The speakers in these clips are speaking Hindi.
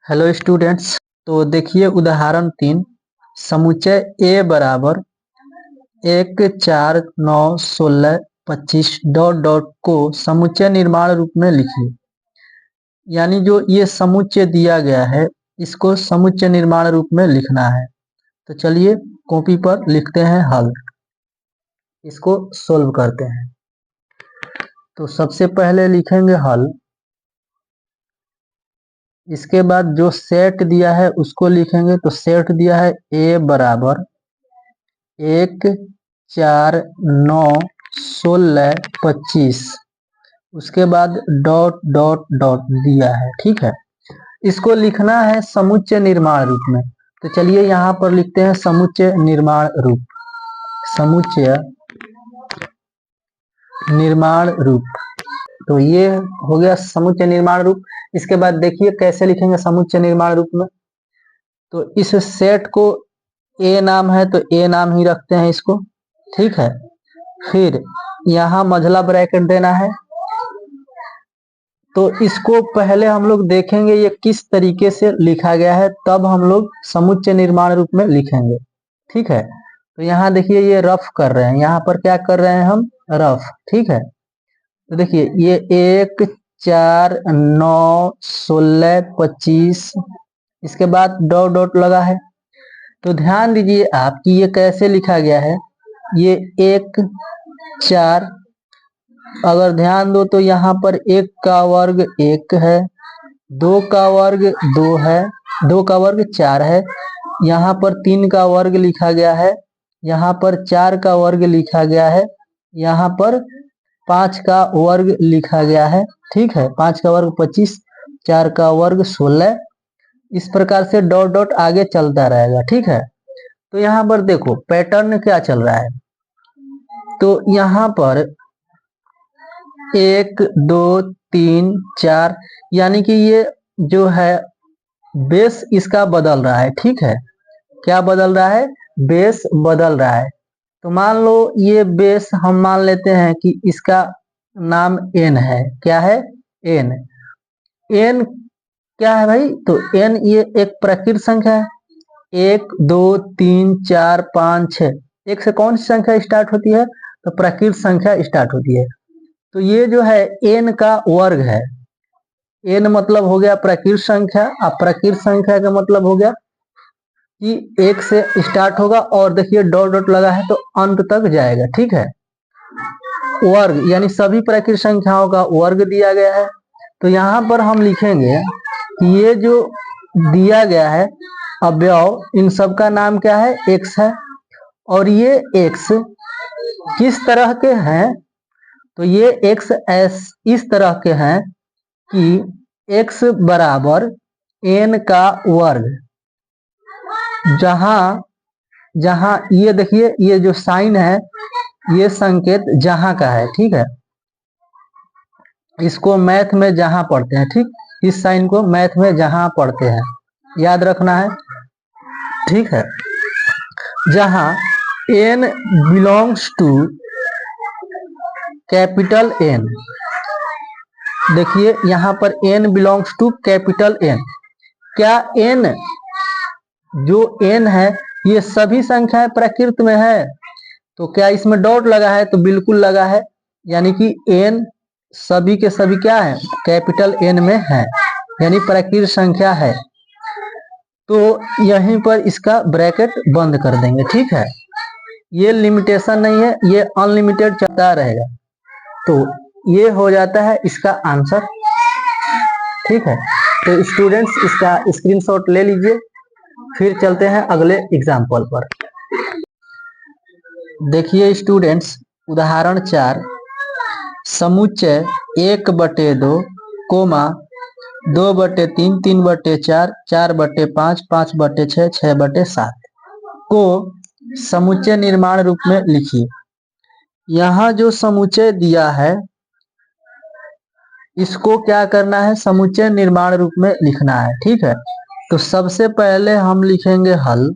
Hello students. तो देखिए उदाहरण 3 समुच्चय ए बराबर 1 4 9 16 25 डॉट डॉट को समुच्चय निर्माण रूप में लिखिए। यानी जो ये समुच्चय दिया गया है इसको समुच्चय निर्माण रूप में लिखना है। तो चलिए कॉपी पर लिखते हैं हल, इसको सोल्व करते हैं। तो सबसे पहले लिखेंगे हल, इसके बाद जो सेट दिया है उसको लिखेंगे। तो सेट दिया है ए बराबर 1 4 9 16 25, उसके बाद डॉट डॉट डॉट दिया है। ठीक है, इसको लिखना है समुच्चय निर्माण रूप में। तो चलिए यहाँ पर लिखते हैं समुच्चय निर्माण रूप। समुच्चय निर्माण रूप, तो ये हो गया समुच्चय निर्माण रूप। इसके बाद देखिए कैसे लिखेंगे समुच्चय निर्माण रूप में। तो इस सेट को ए नाम है तो ए नाम ही रखते हैं इसको। ठीक है, फिर यहाँ मझला ब्रैकेट देना है। तो इसको पहले हम लोग देखेंगे ये किस तरीके से लिखा गया है, तब हम लोग समुच्चय निर्माण रूप में लिखेंगे। ठीक है, तो यहाँ देखिए ये रफ कर रहे हैं, यहाँ पर क्या कर रहे हैं हम, रफ। ठीक है, तो देखिए ये 1 4 9 16 25, इसके बाद डॉट डॉट लगा है। तो ध्यान दीजिए आप कि ये कैसे लिखा गया है। ये 1 4, अगर ध्यान दो तो यहाँ पर 1 का वर्ग 1 है, 2 का वर्ग 2 है, 2 का वर्ग 4 है, यहाँ पर 3 का वर्ग लिखा गया है, यहाँ पर 4 का वर्ग लिखा गया है, यहाँ पर 5 का वर्ग लिखा गया है। ठीक है, 5 का वर्ग 25, 4 का वर्ग 16, इस प्रकार से डॉट डॉट आगे चलता रहेगा। ठीक है, तो यहाँ पर देखो पैटर्न क्या चल रहा है। तो यहाँ पर 1 2 3 4, यानी कि ये जो है बेस इसका बदल रहा है। ठीक है, क्या बदल रहा है, बेस बदल रहा है। तो मान लो ये बेस हम मान लेते हैं कि इसका नाम n है। क्या है, n। n क्या है भाई, तो n ये एक प्राकृत संख्या है। 1 2 3 4 5 6, एक से कौन सी संख्या स्टार्ट होती है, तो प्राकृत संख्या स्टार्ट होती है। तो ये जो है n का वर्ग है। n मतलब हो गया प्राकृत संख्या, अब प्राकृत संख्या का मतलब हो गया कि 1 से स्टार्ट होगा और देखिए डॉट डॉट लगा है तो अंत तक जाएगा। ठीक है, वर्ग यानी सभी प्राकृत संख्याओं का वर्ग दिया गया है। तो यहाँ पर हम लिखेंगे कि ये जो दिया गया है अवयव, इन सब का नाम क्या है, x है। और ये x किस तरह के हैं, तो ये x इस तरह के हैं कि x बराबर n का वर्ग। जहां जहां ये देखिए ये जो साइन है ये संकेत जहां का है। ठीक है, इसको मैथ में जहां पढ़ते हैं। ठीक, इस साइन को मैथ में जहां पढ़ते हैं याद रखना है। ठीक है, जहां n belongs to capital N। देखिए यहाँ पर n belongs to capital N। क्या n जो n है ये सभी संख्याएं प्रकृत में है, तो क्या इसमें डॉट लगा है, तो बिल्कुल लगा है। यानी कि n सभी के सभी क्या है, कैपिटल N में है, यानी प्रकृत संख्या है। तो यहीं पर इसका ब्रैकेट बंद कर देंगे। ठीक है, ये लिमिटेशन नहीं है, ये अनलिमिटेड चलता रहेगा। तो ये हो जाता है इसका आंसर। ठीक है, तो स्टूडेंट्स इसका स्क्रीनशॉट ले लीजिए। फिर चलते हैं अगले एग्जाम्पल पर। देखिए स्टूडेंट्स उदाहरण 4 समुच्चय 1/2 कोमा 2/3 3/4 4/5 5/6 6/7 को समुच्चय निर्माण रूप में लिखिए। यहाँ जो समुच्चय दिया है इसको क्या करना है, समुच्चय निर्माण रूप में लिखना है। ठीक है, तो सबसे पहले हम लिखेंगे हल।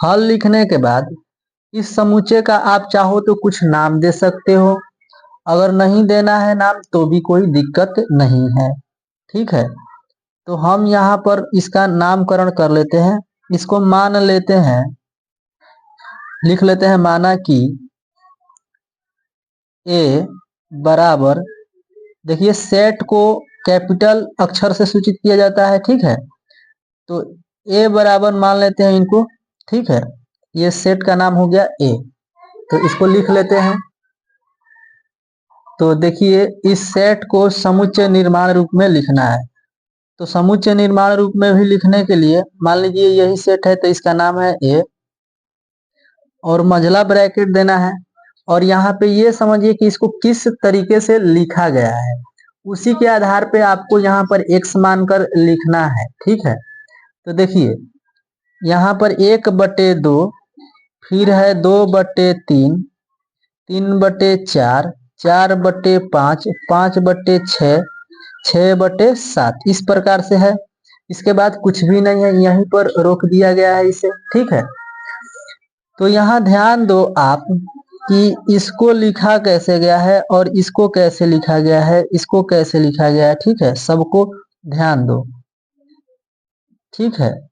हल लिखने के बाद इस समुच्चय का आप चाहो तो कुछ नाम दे सकते हो, अगर नहीं देना है नाम तो भी कोई दिक्कत नहीं है। ठीक है, तो हम यहाँ पर इसका नामकरण कर लेते हैं, इसको मान लेते हैं, लिख लेते हैं माना कि ए बराबर, देखिए सेट को कैपिटल अक्षर से सूचित किया जाता है, ठीक है। तो ए बराबर मान लेते हैं इनको, ठीक है। ये सेट का नाम हो गया ए, तो इसको लिख लेते हैं। तो देखिए इस सेट को समुच्चय निर्माण रूप में लिखना है। तो समुच्चय निर्माण रूप में भी लिखने के लिए मान लीजिए यही सेट है, तो इसका नाम है ए और मंझला ब्रैकेट देना है। और यहाँ पे ये समझिए कि इसको किस तरीके से लिखा गया है, उसी के आधार पे आपको यहाँ पर x मानकर लिखना है, ठीक है। तो देखिए यहाँ पर 1/2, फिर है 2/3, 3/4, 4/5, 5/6, 6/7, इस प्रकार से है। इसके बाद कुछ भी नहीं है, यहीं पर रोक दिया गया है इसे, ठीक है। तो यहाँ ध्यान दो आप कि इसको लिखा कैसे गया है और इसको कैसे लिखा गया है, इसको कैसे लिखा गया है, ठीक है। सबको ध्यान दो, ठीक है।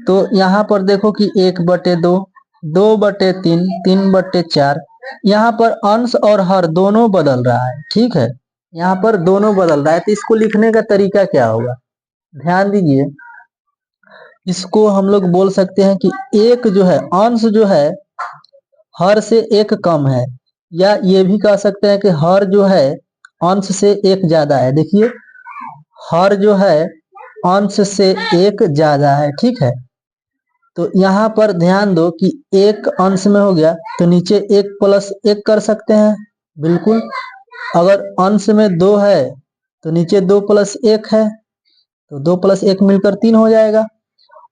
तो यहाँ पर देखो कि 1/2, 2/3, 3/4, यहाँ पर अंश और हर दोनों बदल रहा है, ठीक है। यहाँ पर दोनों बदल रहा है, तो इसको लिखने का तरीका क्या होगा, ध्यान दीजिए। इसको हम लोग बोल सकते हैं कि एक जो है अंश जो है हर से एक कम है, या ये भी कह सकते हैं कि हर जो है अंश से एक ज्यादा है। देखिए हर जो है अंश से एक ज्यादा है, ठीक है। तो यहाँ पर ध्यान दो कि एक अंश में हो गया तो नीचे 1+1 कर सकते हैं, बिल्कुल। अगर अंश में 2 है तो नीचे 2+1 है, तो 2+1 मिलकर 3 हो जाएगा।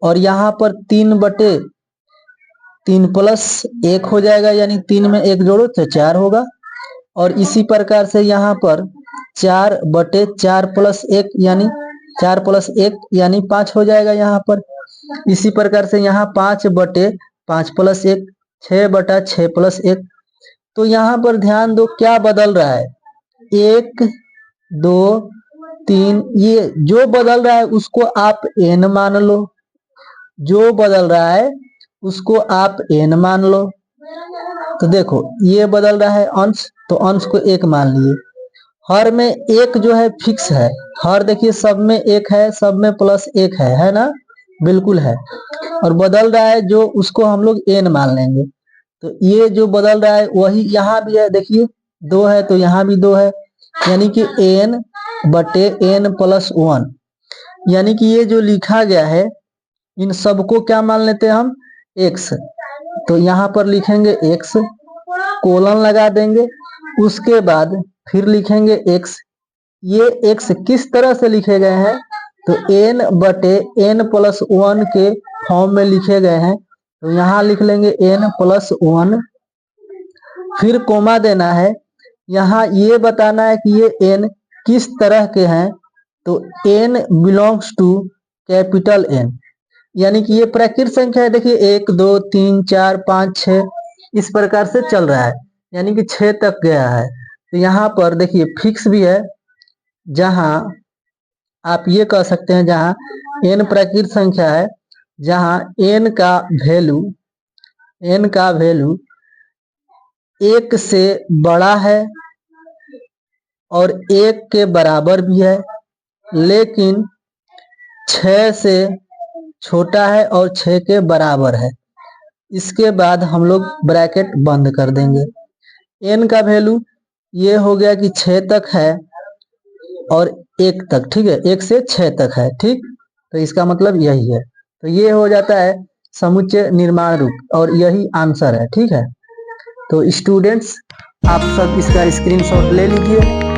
और यहाँ पर 3/3+1 हो जाएगा, यानी 3 में 1 जोड़ो तो 4 होगा। और इसी प्रकार से यहाँ पर 4/4+1 यानी 4+1 यानी 5 हो जाएगा यहाँ पर। इसी प्रकार से यहाँ 5/5+1, 6/6+1। तो यहाँ पर ध्यान दो क्या बदल रहा है, 1, 2, 3, ये जो बदल रहा है उसको आप n मान लो, जो बदल रहा है उसको आप n मान लो। तो देखो ये बदल रहा है अंश, तो अंश को 1 मान लिए। हर में 1 जो है फिक्स है, हर देखिए सब में 1 है, सब में +1 है ना, बिल्कुल है। और बदल रहा है जो, उसको हम लोग n मान लेंगे। तो ये जो बदल रहा है वही यहाँ भी है, देखिए 2 है तो यहाँ भी 2 है, यानी कि n/n+1, यानी कि ये जो लिखा गया है इन सबको क्या मान लेते हैं हम, x। तो यहाँ पर लिखेंगे x, कोलन लगा देंगे, उसके बाद फिर लिखेंगे x। ये x किस तरह से लिखे गए हैं, तो n/n+1 के फॉर्म में लिखे गए हैं। तो यहाँ लिख लेंगे n+1, फिर कोमा देना है। यहाँ ये बताना है कि ये n किस तरह के हैं, तो n belongs to capital N, यानी कि ये प्राकृत संख्या है। देखिए 1, 2, 3, 4, 5, 6 इस प्रकार से चल रहा है, यानी कि 6 तक गया है। तो यहाँ पर देखिए फिक्स भी है, जहाँ आप ये कह सकते हैं जहाँ n प्राकृत संख्या है, जहाँ n का वैल्यू 1 से बड़ा है और 1 के बराबर भी है, लेकिन 6 से छोटा है और 6 के बराबर है। इसके बाद हम लोग ब्रैकेट बंद कर देंगे। n का वैल्यू ये हो गया कि 6 तक है और 1 तक, ठीक है, 1 से 6 तक है, ठीक। तो इसका मतलब यही है। तो ये हो जाता है समुच्चय निर्माण रूप और यही आंसर है, ठीक है। तो स्टूडेंट्स आप सब इसका स्क्रीनशॉट ले लीजिए।